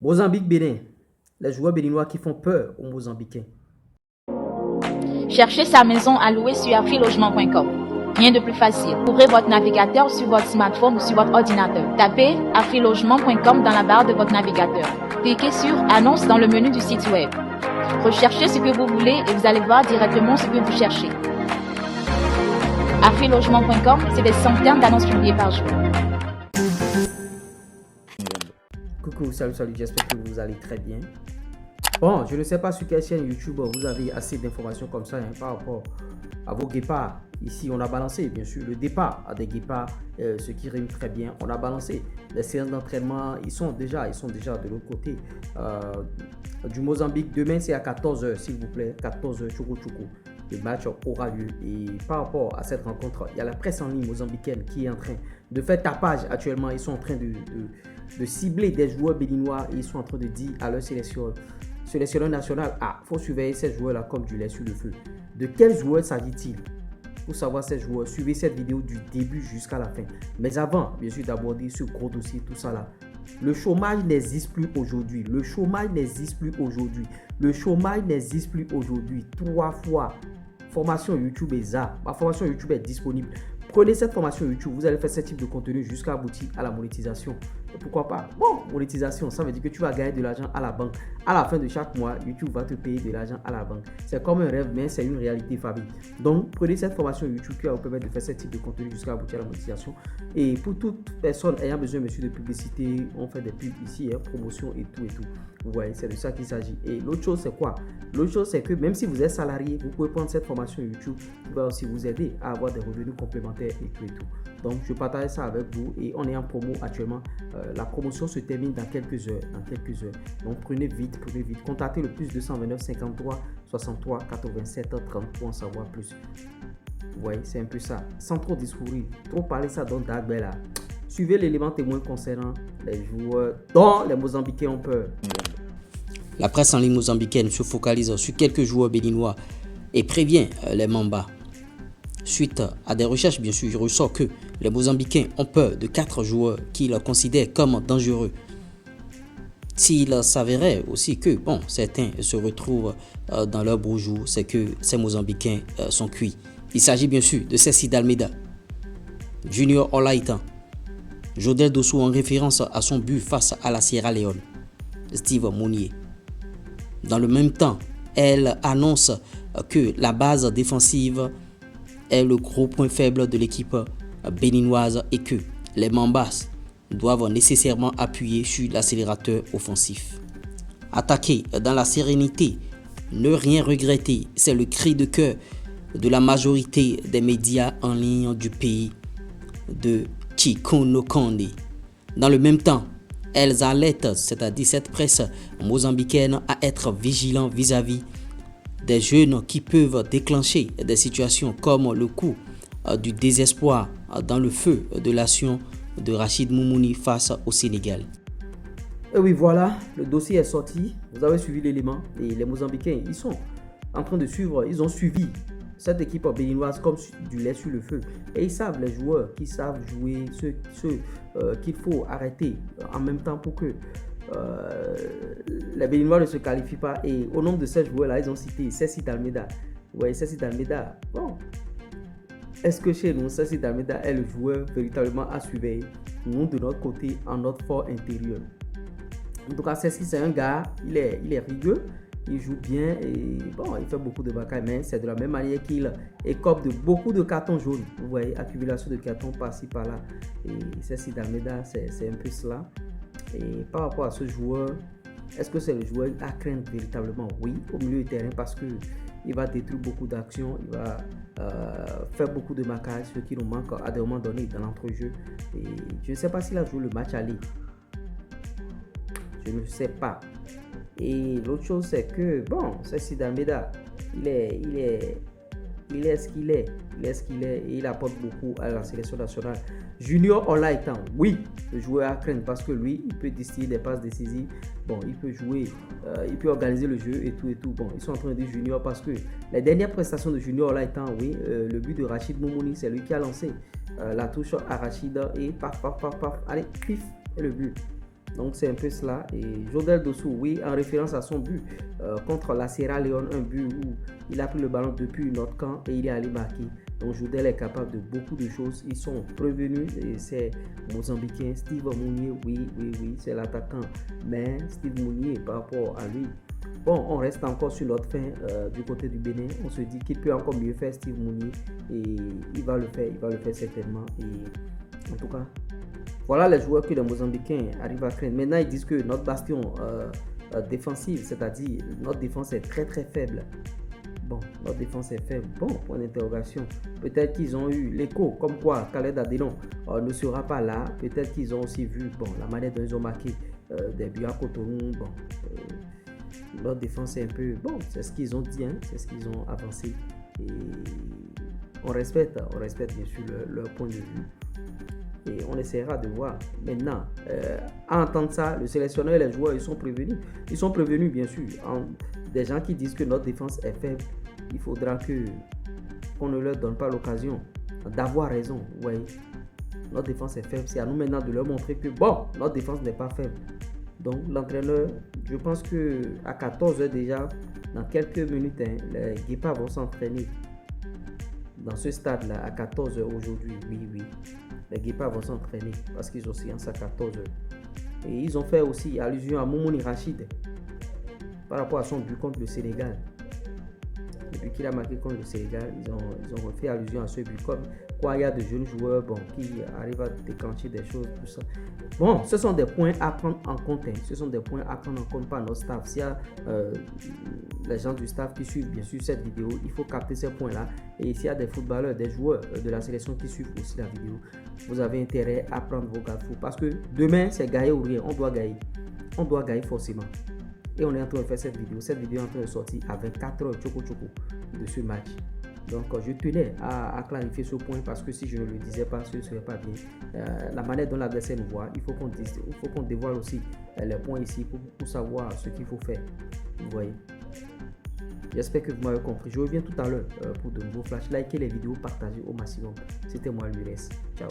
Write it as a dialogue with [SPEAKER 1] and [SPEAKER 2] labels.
[SPEAKER 1] Mozambique-Bénin, les joueurs béninois qui font peur aux Mozambicains.
[SPEAKER 2] Cherchez sa maison à louer sur afrilogement.com. Rien de plus facile. Ouvrez votre navigateur sur votre smartphone ou sur votre ordinateur. Tapez afrilogement.com dans la barre de votre navigateur. Cliquez sur Annonce dans le menu du site web. Recherchez ce que vous voulez et vous allez voir directement ce que vous cherchez. Afrilogement.com, c'est des centaines d'annonces publiées par jour.
[SPEAKER 1] Coucou, salut, j'espère que vous allez très bien. Bon, je ne sais pas sur quelle chaîne YouTube vous avez assez d'informations comme ça par rapport à vos guépards. Ici, on a balancé, bien sûr, le départ à des guépards, ce qui rime très bien. On a balancé les séances d'entraînement. Ils sont déjà de l'autre côté du Mozambique. Demain, c'est à 14h, s'il vous plaît. 14h, Choco. Le match aura lieu. Et par rapport à cette rencontre, il y a la presse en ligne mozambicaine qui est en train de faire tapage actuellement. Ils sont en train de cibler des joueurs béninois et ils sont en train de dire à leur sélectionneur national, il faut surveiller ces joueurs-là comme du lait sur le feu. De quels joueurs s'agit-il? Pour savoir ces joueurs, suivez cette vidéo du début jusqu'à la fin. Mais avant, bien sûr, d'aborder ce gros dossier, tout ça là, le chômage n'existe plus aujourd'hui. Le chômage n'existe plus aujourd'hui. Le chômage n'existe plus aujourd'hui. 3 fois. Formation YouTube est là. Ma formation YouTube est disponible. Prenez cette formation YouTube, vous allez faire ce type de contenu jusqu'à aboutir à la monétisation. Et pourquoi pas? Bon, monétisation, ça veut dire que tu vas gagner de l'argent à la banque. À la fin de chaque mois, YouTube va te payer de l'argent à la banque. C'est comme un rêve, mais c'est une réalité famille. Donc, prenez cette formation YouTube qui va vous permettre de faire ce type de contenu jusqu'à aboutir à la monétisation. Et pour toute personne ayant besoin, monsieur, de publicité, on fait des pubs ici, promotion et tout. Vous voyez, c'est de ça qu'il s'agit. Et l'autre chose, c'est quoi? L'autre chose, c'est que même si vous êtes salarié, vous pouvez prendre cette formation YouTube qui va aussi vous aider à avoir des revenus complémentaires et tout. Donc, je partage ça avec vous et on est en promo actuellement. La promotion se termine dans quelques heures. Donc, prenez vite. Contactez le plus 229 53 63 87 30 pour en savoir plus. Vous voyez, c'est un peu ça. Sans trop discourir, trop parler ça dans Dagbella. Suivez l'élément témoin concernant les joueurs dont les Mozambicains ont peur.
[SPEAKER 3] La presse en ligne mozambicaine se focalise sur quelques joueurs béninois et prévient les Mambas. Suite à des recherches, bien sûr, il ressort que les Mozambicains ont peur de 4 joueurs qu'ils considèrent comme dangereux. S'il s'avérait aussi que certains se retrouvent dans leur beau jour, c'est que ces Mozambicains sont cuits. Il s'agit bien sûr de Ceci d'Almeida, Junior Olaïtan, Jodel Dossou en référence à son but face à la Sierra Leone, Steve Mounier. Dans le même temps, elle annonce que la base défensive est le gros point faible de l'équipe béninoise et que les Mambas doivent nécessairement appuyer sur l'accélérateur offensif. Attaquer dans la sérénité, ne rien regretter, c'est le cri de cœur de la majorité des médias en ligne du pays de Chikono Konde. Dans le même temps, elles alertent, c'est-à-dire cette presse mozambicaine, à être vigilants vis-à-vis des jeunes qui peuvent déclencher des situations comme le coup du désespoir dans le feu de l'action de Rachid Moumouni face au Sénégal.
[SPEAKER 1] Et oui, voilà, le dossier est sorti. Vous avez suivi l'élément et les Mozambicains, ils sont en train de suivre, ils ont suivi cette équipe béninoise comme du lait sur le feu. Et ils savent, les joueurs qui savent jouer, ceux qu'il faut arrêter en même temps pour que les Béninois ne se qualifient pas. Et au nombre de ces joueurs-là, ils ont cité Ceci d'Almeida. Ouais, Ceci d'Almeida. Bon, est-ce que chez nous, Ceci d'Almeida est le joueur véritablement à surveiller? Nous, de notre côté, en notre fort intérieur. En tout cas, Ceci, c'est un gars, il est rigueux. Il joue bien et bon, il fait beaucoup de bagailles, mais c'est de la même manière qu'il écope de beaucoup de cartons jaunes. Vous voyez, accumulation de cartons par-ci, par-là. Et Ceci d'Almeida, c'est un peu cela. Et par rapport à ce joueur, est-ce que c'est le joueur à craindre véritablement? Oui, au milieu du terrain, parce qu'il va détruire beaucoup d'actions, il va faire beaucoup de marquages, ce qui nous manque à des moments donnés dans l'entrejeu. Et je ne sais pas s'il a joué le match aller. Je ne sais pas. Et l'autre chose, c'est que, Ceci d'Almeida, il est ce qu'il est. Et il apporte beaucoup à la sélection nationale. Junior Olaïtan, oui, le joueur à craindre parce que lui, il peut distiller des passes décisives. Bon, il peut jouer, il peut organiser le jeu et tout. Bon, ils sont en train de dire Junior parce que les dernières prestations de Junior Olaïtan, oui, le but de Rachid Moumouni, c'est lui qui a lancé la touche à Rachid et paf, allez, pif, et le but. Donc c'est un peu cela. Et Jodel Dossou, oui, en référence à son but contre la Sierra Leone, un but où il a pris le ballon depuis notre camp et il est allé marquer. Donc Jodel est capable de beaucoup de choses. Ils sont prévenus et c'est Mozambicain. Steve Mounier, oui, c'est l'attaquant. Mais Steve Mounier, par rapport à lui, bon, on reste encore sur notre fin du côté du Bénin. On se dit qu'il peut encore mieux faire Steve Mounier et il va le faire certainement. Et en tout cas, voilà les joueurs que les Mozambicains arrivent à craindre. Maintenant, ils disent que notre bastion défensif, c'est-à-dire notre défense est très très faible. Bon, notre défense est faible. Bon, point d'interrogation. Peut-être qu'ils ont eu l'écho, comme quoi Khaled Adelon ne sera pas là. Peut-être qu'ils ont aussi vu la manière dont ils ont marqué des buts à Cotonou. Bon, notre défense est un peu... Bon, c'est ce qu'ils ont dit, hein, c'est ce qu'ils ont avancé. Et on respecte bien sûr leur point de vue. Et on essaiera de voir. Maintenant, à entendre ça, le sélectionneur et les joueurs, ils sont prévenus. Ils sont prévenus, bien sûr. Des gens qui disent que notre défense est faible, il faudra qu'on ne leur donne pas l'occasion d'avoir raison. Ouais. Notre défense est faible. C'est à nous maintenant de leur montrer que, bon, notre défense n'est pas faible. Donc, l'entraîneur, je pense qu'à 14h déjà, dans quelques minutes, les Guépards vont s'entraîner. Dans ce stade-là, à 14h aujourd'hui, oui. Les Guépards vont s'entraîner parce qu'ils ont séance à 14h. Et ils ont fait aussi allusion à Moumouni Rachid par rapport à son but contre le Sénégal. Depuis qu'il a marqué contre le Sénégal, ils ont fait allusion à ce but. Comme quoi, il y a de jeunes joueurs qui arrivent à déclencher des choses, tout ça. Bon, ce sont des points à prendre en compte. Ce sont des points à prendre en compte par notre staff. S'il y a les gens du staff qui suivent bien sûr cette vidéo, il faut capter ces points-là. Et s'il y a des footballeurs, des joueurs de la sélection qui suivent aussi la vidéo, vous avez intérêt à prendre vos garde-fous. Parce que demain, c'est gagner ou rien. On doit gagner. On doit gagner forcément. Et on est en train de faire cette vidéo. Cette vidéo est en train de sortir à 24 heures de ce match. Donc, je tenais à clarifier ce point parce que si je ne le disais pas, ce ne serait pas bien. La manière dont l'adversaire nous voit, il faut qu'on dévoile aussi les points ici pour savoir ce qu'il faut faire. Vous voyez. J'espère que vous m'avez compris. Je reviens tout à l'heure pour de nouveaux flashs. Likez les vidéos, partagez au maximum. C'était moi, Lures. Ciao.